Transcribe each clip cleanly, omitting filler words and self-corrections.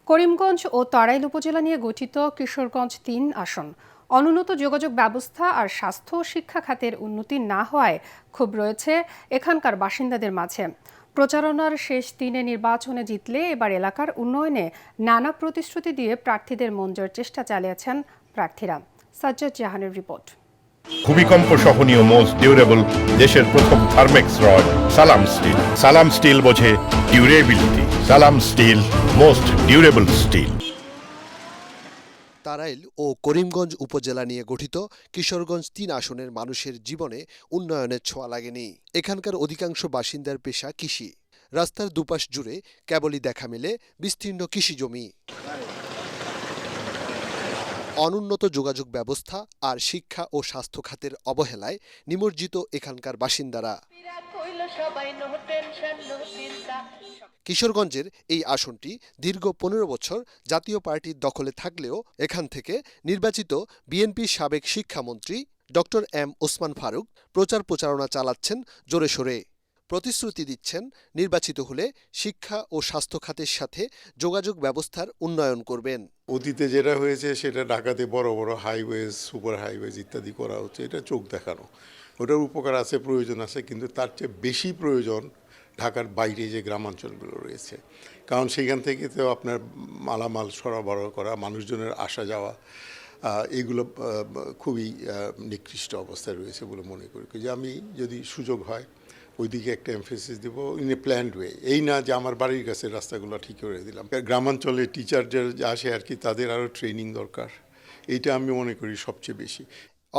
করিমগঞ্জ ও তাড়াইল উপজেলা নিয়ে গঠিত কিশোরগঞ্জ ৩ আসন অনুন্নত যোগাযোগ ব্যবস্থা আর স্বাস্থ্য ও শিক্ষা খাতের উন্নতি না হওয়ায় ক্ষোভ রয়েছে এখানকার বাসিন্দাদের মাঝে। প্রচারণার শেষ দিনে নির্বাচনে জিতলে এবার এলাকার উন্নয়নে নানা প্রতিশ্রুতি দিয়ে প্রার্থীদের মন জয়ের চেষ্টা চালিয়েছেন প্রার্থীরা। সাজ্জাদ জাহানের রিপোর্ট। ভূমিকম্প সহনীয় মোস্ট ডিউরেবল দেশের প্রথম thermex rod Salam steel. Salam steel বোঝে durability. Salam steel most durable steel. Tarail ও করিমগঞ্জ উপজেলা নিয়ে গঠিত কিশোরগঞ্জ ৩ আসনের মানুষের জীবনে উন্নয়নের ছোঁয়া লাগেনি। এখানকার অধিকাংশ বাসিন্দার পেশা কৃষি। রাস্তার দুপাশ জুড়ে কেবলই দেখা মেলে বিস্তীর্ণ কৃষি জমি। অনুন্নত যোগাযোগ ব্যবস্থা আর শিক্ষা ও স্বাস্থ্য খাতের অবহেলায় নিমজ্জিত এখানকার বাসিন্দারা। কিশোরগঞ্জের এই আসনটি দীর্ঘ ১৫ বছর জাতীয় পার্টির দখলে থাকলেও এখান থেকে নির্বাচিত বিএনপির সাবেক শিক্ষামন্ত্রী ডক্টর এম ওসমান ফারুক প্রচারণা চালাচ্ছেন জোরে সোরে। প্রতিশ্রুতি দিচ্ছেন নির্বাচিত হলে শিক্ষা ও স্বাস্থ্য খাতের সাথে যোগাযোগ ব্যবস্থার উন্নয়ন করবেন। অতীতে যেটা হয়েছে সেটা ঢাকাতে বড় বড় হাইওয়েজ, সুপার হাইওয়েজ ইত্যাদি করা হচ্ছে, এটা চোখ দেখানো। ওটার উপকার আছে, প্রয়োজন আছে, কিন্তু তার চেয়ে বেশি প্রয়োজন ঢাকার বাইরে যে গ্রামাঞ্চলগুলো রয়েছে। কারণ সেখান থেকে তো আপনার মালামাল সরবরাহ করা, মানুষজনের আসা যাওয়া, এগুলো খুবই নিকৃষ্ট অবস্থায় রয়েছে বলে মনে করি। যে আমি যদি সুযোগ হয় ওইদিকে একটা এমফেসিস দেব ইন এ প্ল্যান্ড ওয়ে। এই না যে আমার বাড়ির কাছে রাস্তাগুলো ঠিক করে দিলাম। গ্রামাঞ্চলে টিচার যে আসে আর কি, তাদের আরও ট্রেনিং দরকার। এইটা আমি মনে করি সবচেয়ে বেশি।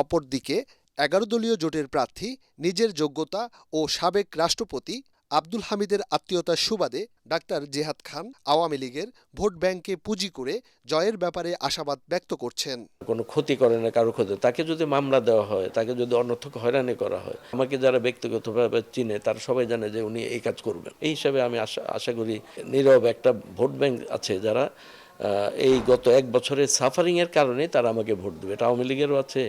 অপরদিকে ১১ দলীয় জোটের প্রার্থী নিজের যোগ্যতা ও সাবেক রাষ্ট্রপতি আব্দুল হামিদের আত্মীয়তার সুবাদে ডাক্তার জেহাদ খান আওয়ামী লীগের ভোট ব্যাংকে পুঁজি করে জয়ের ব্যাপারে আশাবাদ ব্যক্ত করছেন। কোনো ক্ষতি করে না, কারো ক্ষতি, তাকে যদি মামলা দেওয়া হয়, তাকে যদি অনর্থক হয়রানি করা হয়, আমাকে যারা ব্যক্তিগতভাবে চিনে তারা সবাই জানে যে উনি এই কাজ করবেন। এই হিসাবে আমি আশা করি নীরব একটা ভোট ব্যাংক আছে যারা এই গত ১ বছরের সাফারিংয়ের কারণে তারা আমাকে ভোট দেবে। এটা আওয়ামী লীগেরও আছে,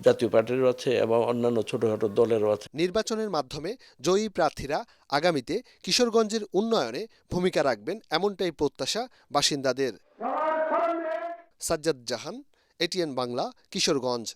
জাতীয় পার্টিরও আছে এবং অন্যান্য ছোটখাটো দলেরও আছে। নির্বাচনের মাধ্যমে জয়ী প্রার্থীরা আগামীতে কিশোরগঞ্জের উন্নয়নে ভূমিকা রাখবেন এমনটাই প্রত্যাশা বাসিন্দাদের। সাজ্জাদ জাহান, এটিএন বাংলা, কিশোরগঞ্জ।